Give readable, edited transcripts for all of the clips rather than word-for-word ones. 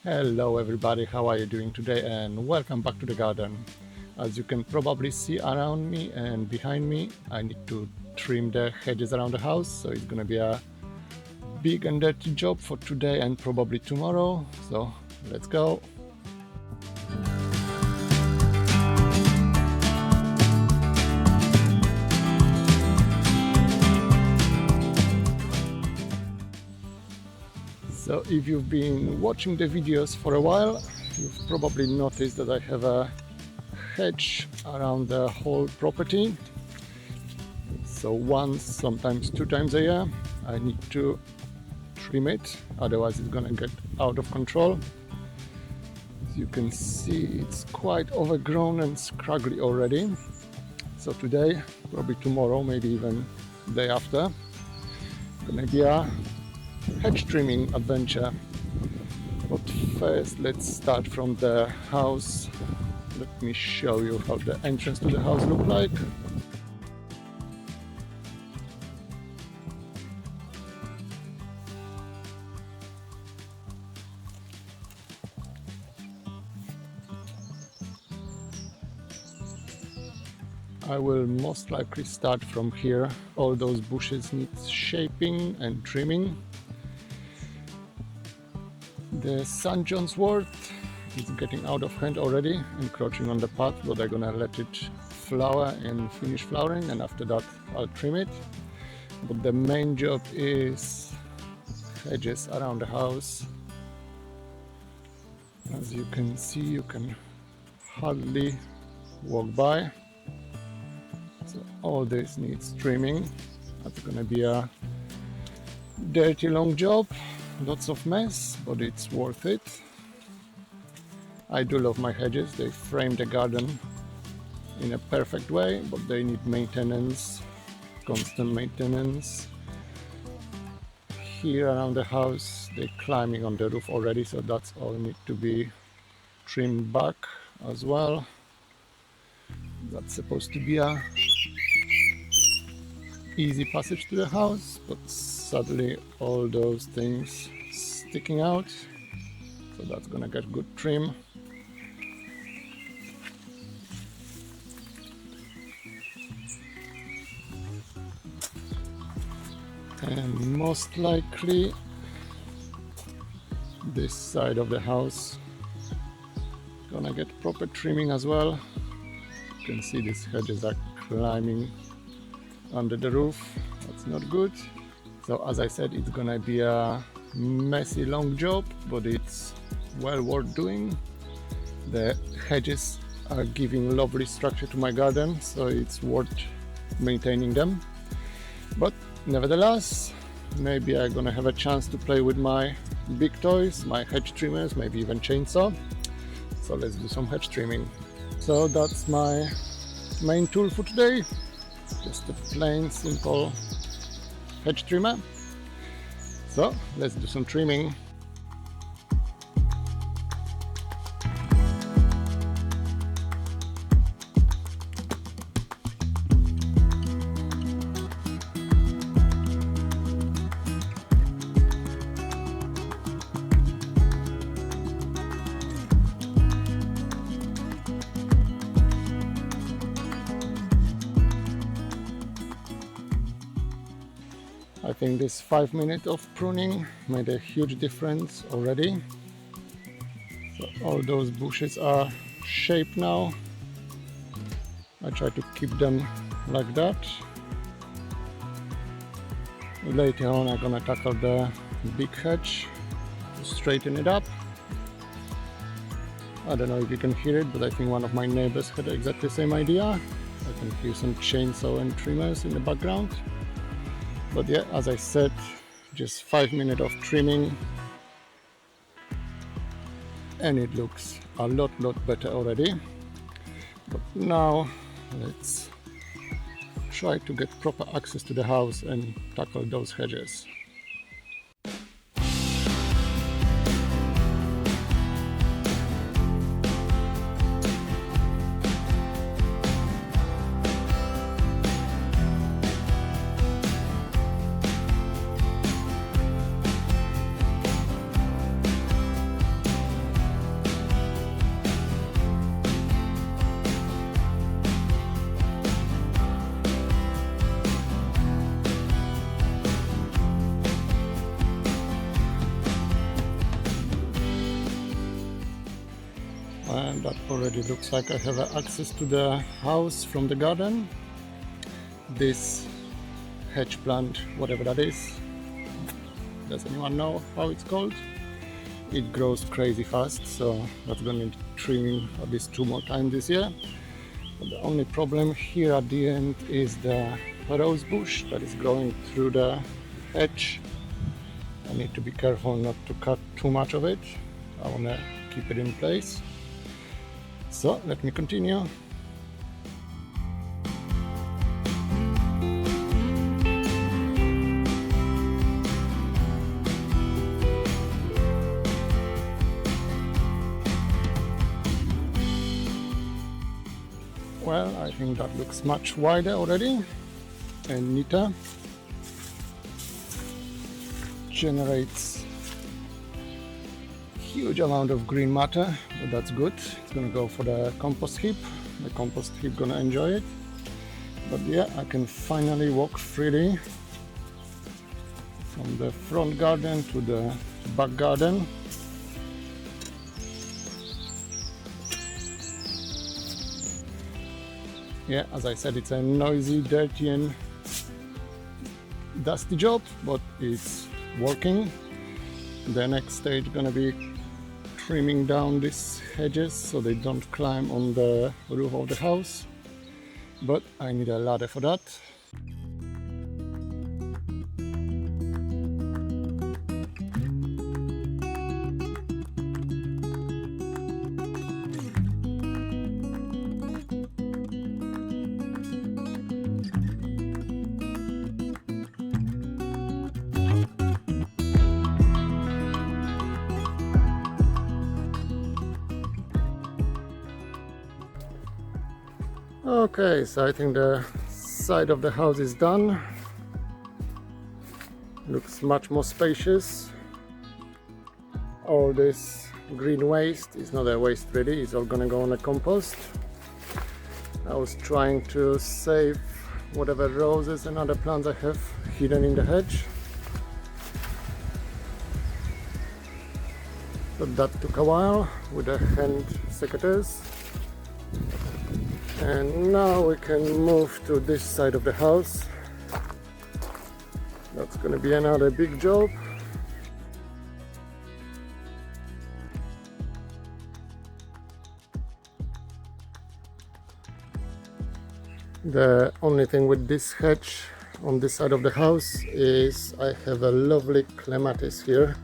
Hello everybody, how are you doing today, and welcome back to the garden. As you can probably see around me and behind me, I need to trim the hedges around the house, so it's gonna be a big and dirty job for today and probably tomorrow, so let's go. So if you've been watching the videos for a while, you've probably noticed that I have a hedge around the whole property. So once, sometimes 2 times a year, I need to trim it, otherwise it's gonna get out of control. As you can see, it's quite overgrown and scraggly already. So today, probably tomorrow, maybe even the day after, gonna be a hedge trimming adventure. But first, let's start from the house. Let me show you how the entrance to the house looks like. I will most likely start from here. All those bushes need shaping and trimming. The St. John's wort is getting out of hand already, encroaching on the path, but I'm gonna let it flower and finish flowering, and after that I'll trim it. But the main job is hedges around the house. As you can see, you can hardly walk by. So all this needs trimming. That's gonna be a dirty long job. Lots of mess, but it's worth it. I do love my hedges. They frame the garden in a perfect way, but they need maintenance, constant maintenance. Here around the house, they're climbing on the roof already, so that's all need to be trimmed back as well. That's supposed to be a easy passage to the house, but sadly all those things sticking out, so that's gonna get good trim. And most likely this side of the house gonna get proper trimming as well. You can see these hedges are climbing under the roof. That's not good. So as I said, it's gonna be a messy long job, but it's well worth doing. The hedges are giving lovely structure to my garden, so it's worth maintaining them. But nevertheless, maybe I'm gonna have a chance to play with my big toys, my hedge trimmers, maybe even chainsaw. So let's do some hedge trimming. So that's my main tool for today. Just a plain, simple hedge trimmer. So let's do some trimming. I think this 5 minutes of pruning made a huge difference already. So all those bushes are shaped now. I try to keep them like that. Later on I'm gonna tackle the big hedge to straighten it up. I don't know if you can hear it, but I think one of my neighbors had exactly the same idea. I can hear some chainsaw and trimmers in the background. But yeah, as I said, just 5 minutes of trimming and it looks a lot better already. But now let's try to get proper access to the house and tackle those hedges. And that already looks like I have access to the house from the garden. This hedge plant, whatever that is, does anyone know how it's called? It grows crazy fast, so that's gonna need trimming at least 2 more times this year. But the only problem here at the end is the rose bush that is growing through the hedge. I need to be careful not to cut too much of it. I want to keep it in place. So let me continue. Well, I think that looks much wider already and neater. Generates huge amount of green matter, but that's good. It's gonna go for the compost heap. The compost heap gonna enjoy it. But yeah, I can finally walk freely from the front garden to the back garden. Yeah, as I said, it's a noisy, dirty and dusty job, but it's working. The next stage gonna be trimming down these hedges so they don't climb on the roof of the house, but I need a ladder for that. Okay, so I think the side of the house is done. Looks much more spacious. All this green waste is not a waste really, it's all gonna go on a compost. I was trying to save whatever roses and other plants I have hidden in the hedge, but that took a while with the hand secateurs. And now we can move to this side of the house. That's going to be another big job. The only thing with this hedge on this side of the house is I have a lovely clematis here.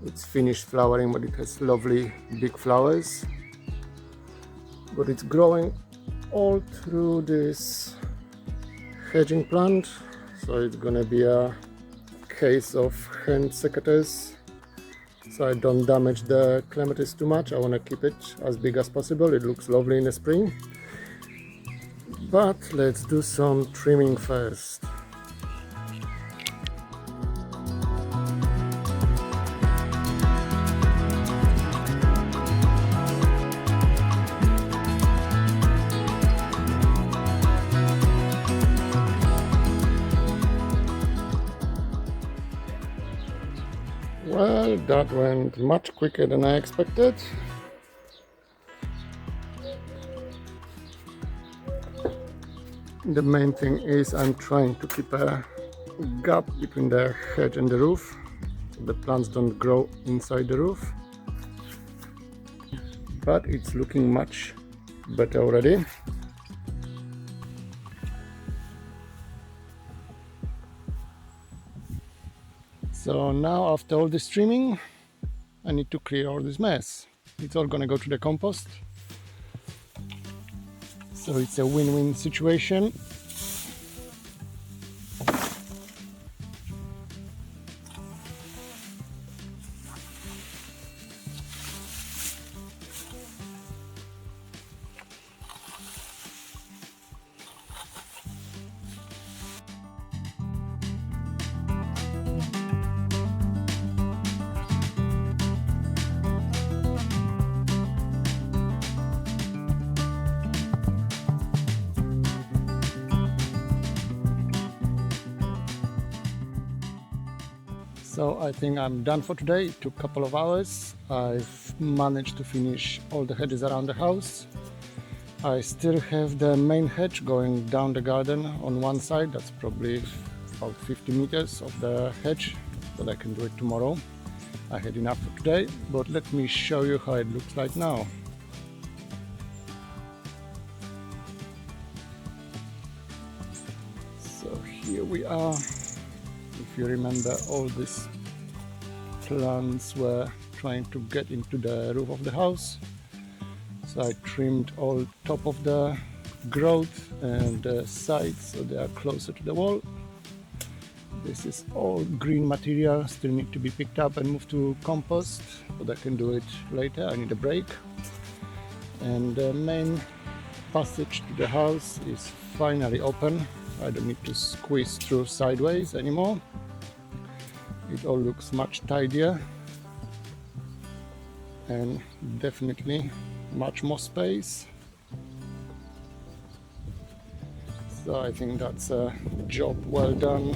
It's finished flowering, but it has lovely big flowers. But it's growing all through this hedging plant, so it's gonna be a case of hand secateurs so I don't damage the clematis too much. I want to keep it as big as possible. It looks lovely in the spring, but let's do some trimming first. Well, that went much quicker than I expected. The main thing is I'm trying to keep a gap between the hedge and the roof so the plants don't grow inside the roof. But it's looking much better already. So now after all this trimming, I need to clear all this mess. It's all gonna go to the compost. So it's a win-win situation. So I think I'm done for today. It took a couple of hours. I've managed to finish all the hedges around the house. I still have the main hedge going down the garden on one side. That's probably about 50 meters of the hedge, but I can do it tomorrow. I had enough for today, but let me show you how it looks like now. So here we are. If you remember, all these plants were trying to get into the roof of the house. So I trimmed all top of the growth and the sides so they are closer to the wall. This is all green material, still need to be picked up and moved to compost, but I can do it later. I need a break. And the main passage to the house is finally open. I don't need to squeeze through sideways anymore. It all looks much tidier and definitely much more space. So I think that's a job well done.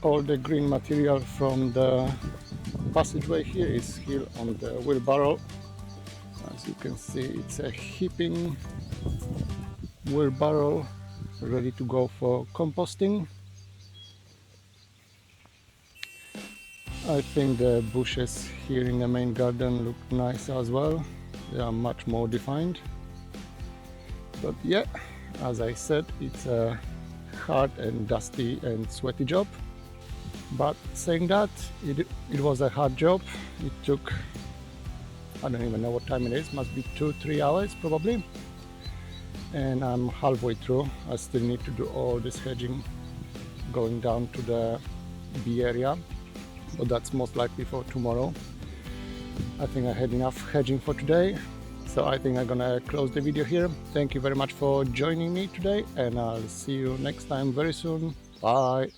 All the green material from the passageway here is here on the wheelbarrow. As you can see, it's a heaping wheelbarrow ready to go for composting. I think the bushes here in the main garden look nice as well. They are much more defined. But yeah, as I said, it's a hard and dusty and sweaty job. But saying that, it was a hard job. It took, I don't even know what time it is, must be 2-3 hours probably. And I'm halfway through. I still need to do all this hedging going down to the bee area, but that's most likely for tomorrow. I think I had enough hedging for today, so I think I'm gonna close the video here. Thank you very much for joining me today, and I'll see you next time very soon. Bye.